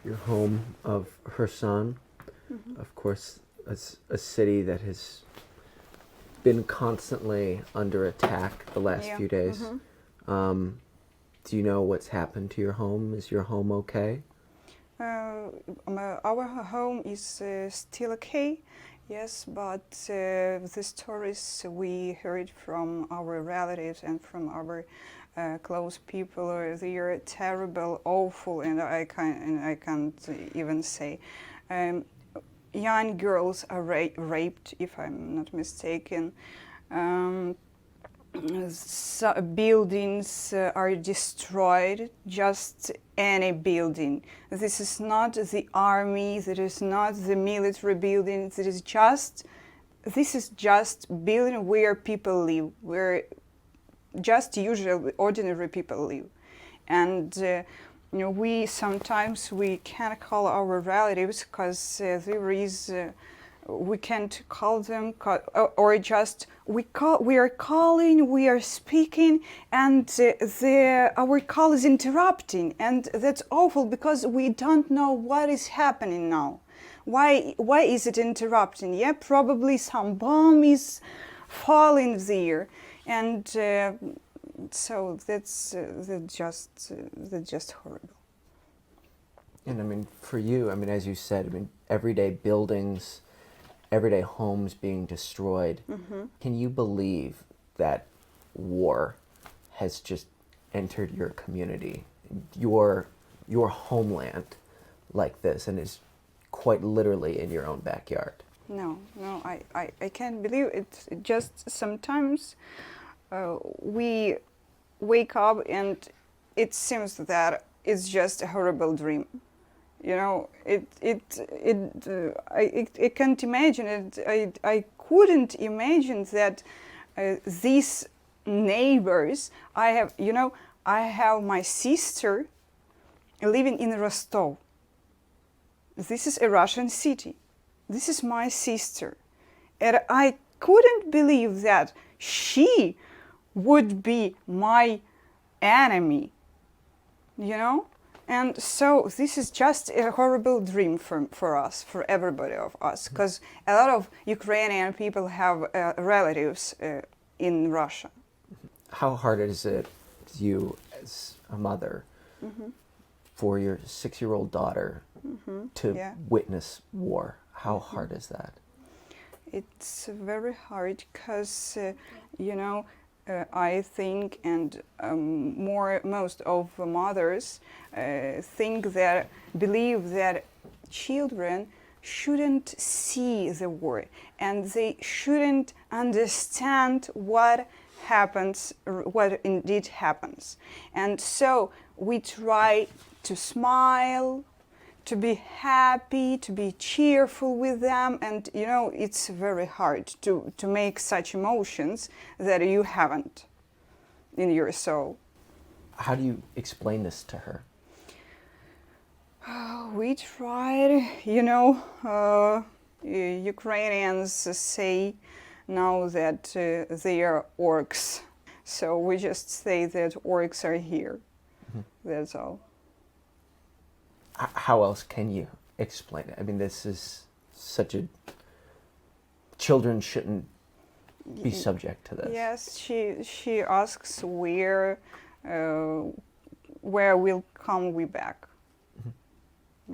your home of Kherson, of course, a city that has been constantly under attack the last few days. Do you know what's happened to your home? Is your home okay? Our home is still okay, yes, but the stories we heard from our relatives and from our close people, they are terrible, awful, and I can't even say. Young girls are raped, if I'm not mistaken. Buildings are destroyed, just any building. This is not the army, this is not the military building, this is just building where people live, where just usual, ordinary people live. And we sometimes can't call our relatives because there is we can't call them, or just we are calling, we are speaking, and our call is interrupting, and that's awful because we don't know what is happening now. Why is it interrupting? Yeah, probably some bomb is falling there, and so that's just horrible. And I mean, for you, I mean, as you said, I mean, everyday buildings, everyday homes being destroyed. Can you believe that war has just entered your community, your homeland, like this, and is quite literally in your own backyard? No, I can't believe it. Just sometimes we wake up and it seems that it's just a horrible dream. You know, I can't imagine it. I couldn't imagine that these neighbors. I have my sister living in Rostov. This is a Russian city. This is my sister, and I couldn't believe that she would be my enemy. You know. And so this is just a horrible dream for us, for everybody of us, because a lot of Ukrainian people have relatives in Russia. How hard is it, you as a mother, for your 6-year-old daughter to witness war? How hard is that? It's very hard because, I think, and most of mothers believe that children shouldn't see the war and they shouldn't understand what happens, what indeed happens. And so we try to smile, to be happy, to be cheerful with them, and it's very hard to make such emotions that you haven't in your soul. How do you explain this to her? We tried, Ukrainians say now that they are orcs, so we just say that orcs are here. That's all. How else can you explain it? I mean, this is such a... Children shouldn't be subject to this. Yes, she asks where will come we back.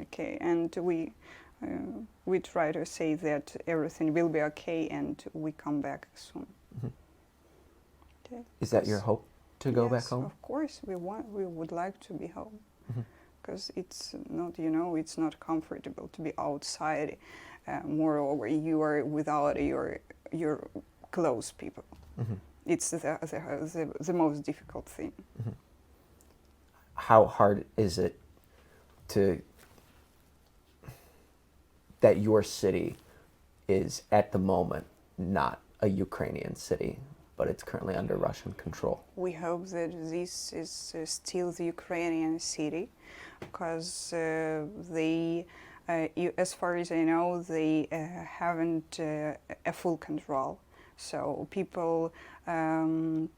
Okay, and we try to say that everything will be okay and we come back soon. Okay. Is that your hope, to go back home? Of course, we would like to be home. Because it's not, it's not comfortable to be outside. Moreover, you are without your close people. It's the most difficult thing. How hard is it that your city is at the moment not a Ukrainian city, but it's currently under Russian control? We hope that this is still the Ukrainian city, because they, as far as I know, they haven't a full control. So people are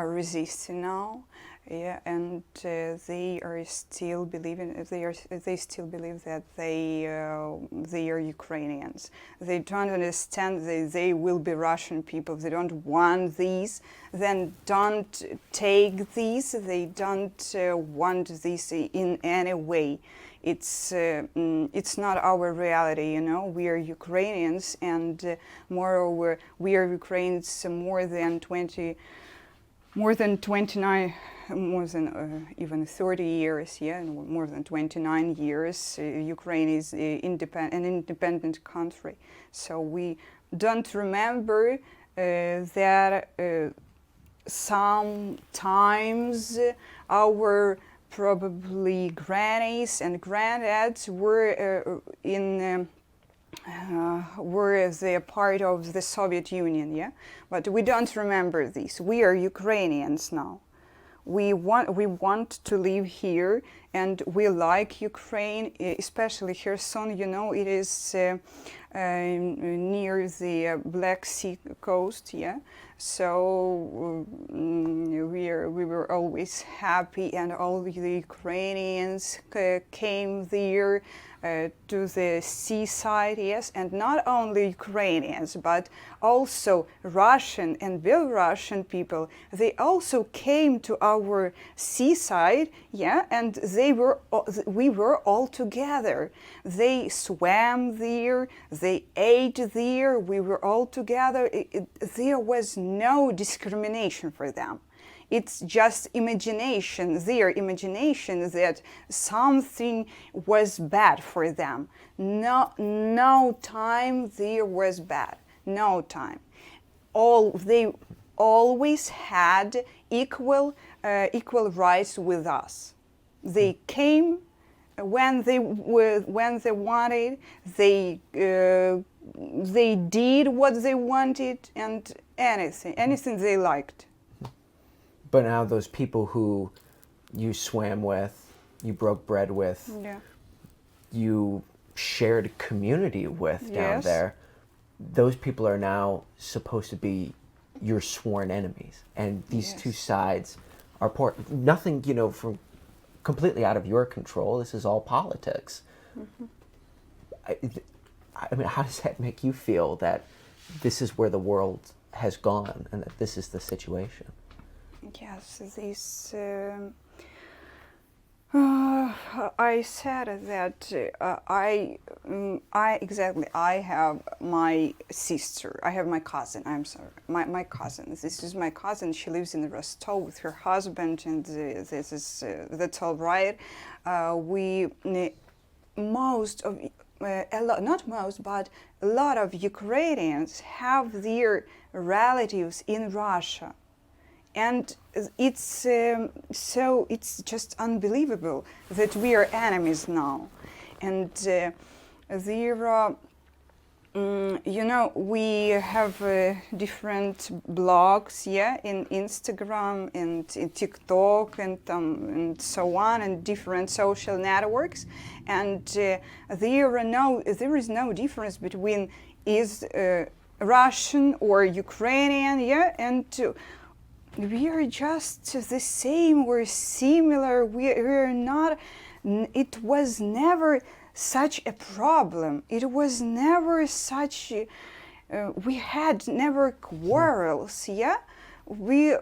resisting now, Yeah, and they are still believing they still believe that they are Ukrainians. They don't understand that they will be Russian people. They don't want these. Then don't take these. They don't want this in any way. It's not our reality, you know. We are Ukrainians, and moreover, we are Ukrainians more than 29, more than even 30 years, yeah, more than 29 years. Ukraine is an independent country. So we don't remember that sometimes our probably grannies and granddads were were the part of the Soviet Union, yeah? But we don't remember this. We are Ukrainians now. We want to live here, and we like Ukraine, especially Kherson. You know, it is near the Black Sea coast, yeah. So we were always happy, and all the Ukrainians came there to the seaside, yes, and not only Ukrainians, but also Russian and Belarusian people. They also came to our seaside, yeah, and we were all together. They swam there, they ate there, we were all together. There was no discrimination for them. It's just imagination, their imagination, that something was bad for them. No time there was bad. No time. They always had equal rights with us. They came when they wanted. They did what they wanted, and anything they liked. But now those people who you swam with, you broke bread with, Yeah. you shared community with down Yes. there, those people are now supposed to be your sworn enemies. And these Yes. two sides are nothing, you know, from completely out of your control. This is all politics. Mm-hmm. I mean, how does that make you feel that this is where the world has gone and that this is the situation? Yes, this. I said that I have my sister. I have my cousin. I'm sorry, my cousin. This is my cousin. She lives in Rostov with her husband, and that's all right. Not most, but a lot of Ukrainians have their relatives in Russia. And it's just unbelievable that we are enemies now. And there are, you know, we have different blogs, yeah, in Instagram and in TikTok and so on, and different social networks. And there is no difference between Russian or Ukrainian, yeah, and we are just the same, we're similar, we're not, it was never such a problem. It was never such, we had never quarrels, yeah? We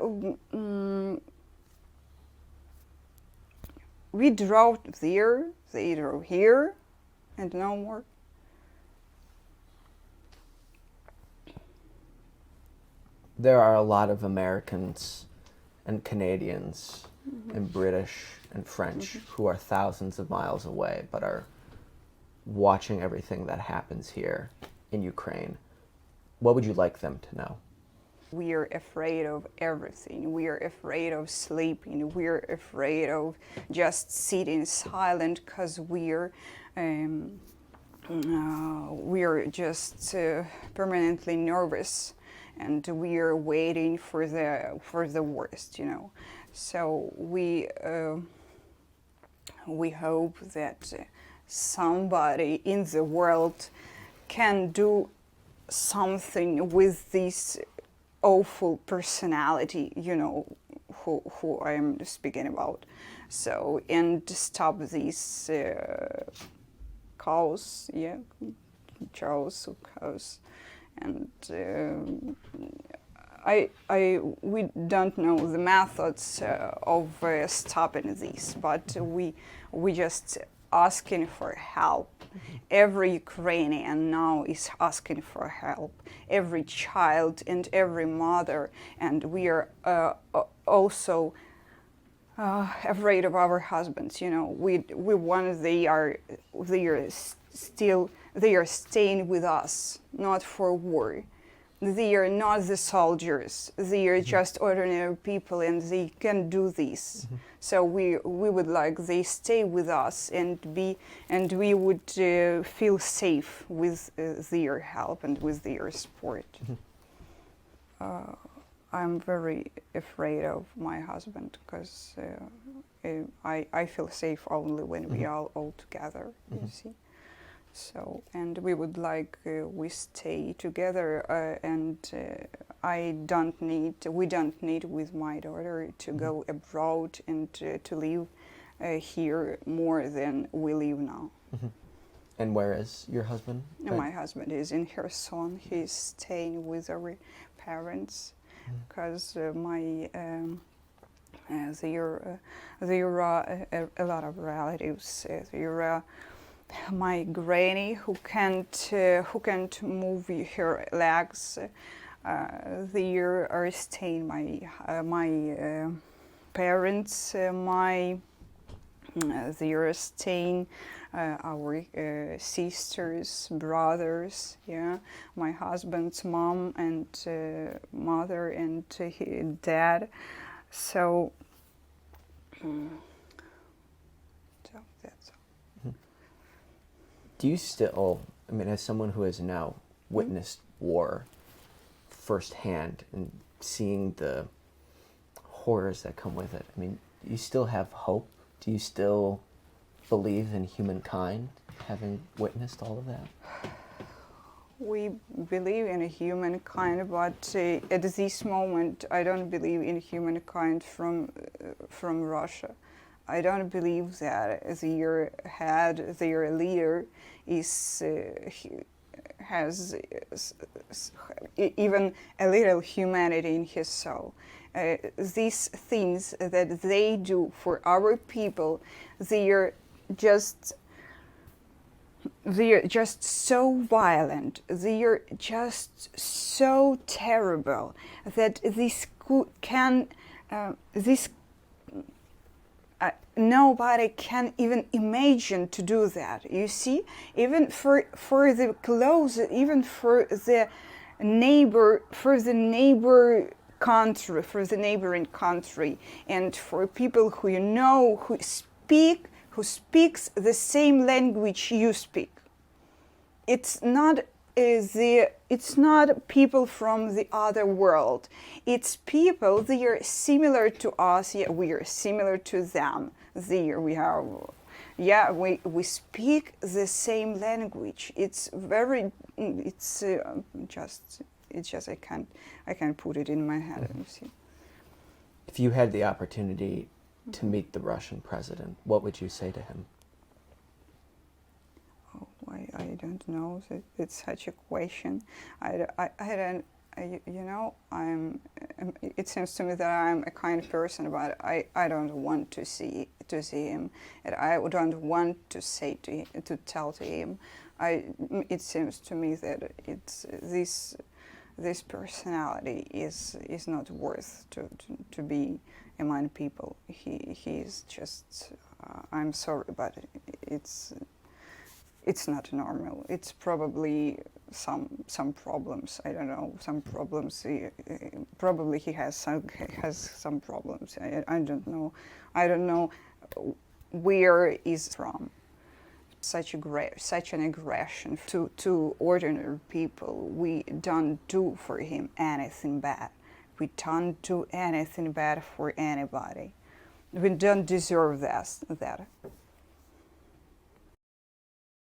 drove there, they drove here, and no more. There are a lot of Americans and Canadians and British and French who are thousands of miles away but are watching everything that happens here in Ukraine. What would you like them to know? We are afraid of everything. We are afraid of sleeping. We are afraid of just sitting silent because we're just permanently nervous. And we are waiting for the worst, you know. So we hope that somebody in the world can do something with this awful personality, you know, who I am speaking about. So, and stop these cows, cows, and we don't know the methods of stopping this, but we just asking for help. Every Ukrainian now is asking for help. Every child and every mother, and we are also afraid of our husbands. We want they are staying with us, not for war. They are not the soldiers. They are just ordinary people, and they can do this. So we would like they stay with us, and we would feel safe with their help and with their support. I'm very afraid of my husband because I feel safe only when we are all together. You see. So, and we would like we stay together, and we don't need with my daughter to go abroad and to live here more than we live now. And where is your husband? My husband is in Kherson. He's staying with our parents because there are a lot of relatives. My granny who can't move her legs. They are staying. My parents. They are staying. Our sisters, brothers. My husband's mom and mother and his dad. So that's all. Do you still, as someone who has now witnessed war firsthand and seeing the horrors that come with it, do you still have hope? Do you still believe in humankind, having witnessed all of that? We believe in humankind, but at this moment, I don't believe in humankind from Russia. I don't believe that their head, their leader, has even a little humanity in his soul. These things that they do for our people, they're just so violent. They're just so terrible that nobody can even imagine to do that. You see, even for the close, even for the neighboring country, and for people who speaks the same language you speak. It's not people from the other world. It's people. They are similar to us. Yeah, we are similar to them. We speak the same language. It's just I can't put it in my head. You see. If you had the opportunity to meet the Russian president, what would you say to him? Oh, I don't know. It's such a question. It seems to me that I'm a kind person, but I don't want to see him, and I don't want to tell to him. It seems to me that this personality is not worth to be among people. He is just. I'm sorry, but it's not normal. It's probably some problems. I don't know, some problems. Probably he has some problems. I don't know. I don't know where is from. Such an aggression to ordinary people. We don't do for him anything bad. We don't do anything bad for anybody. We don't deserve that.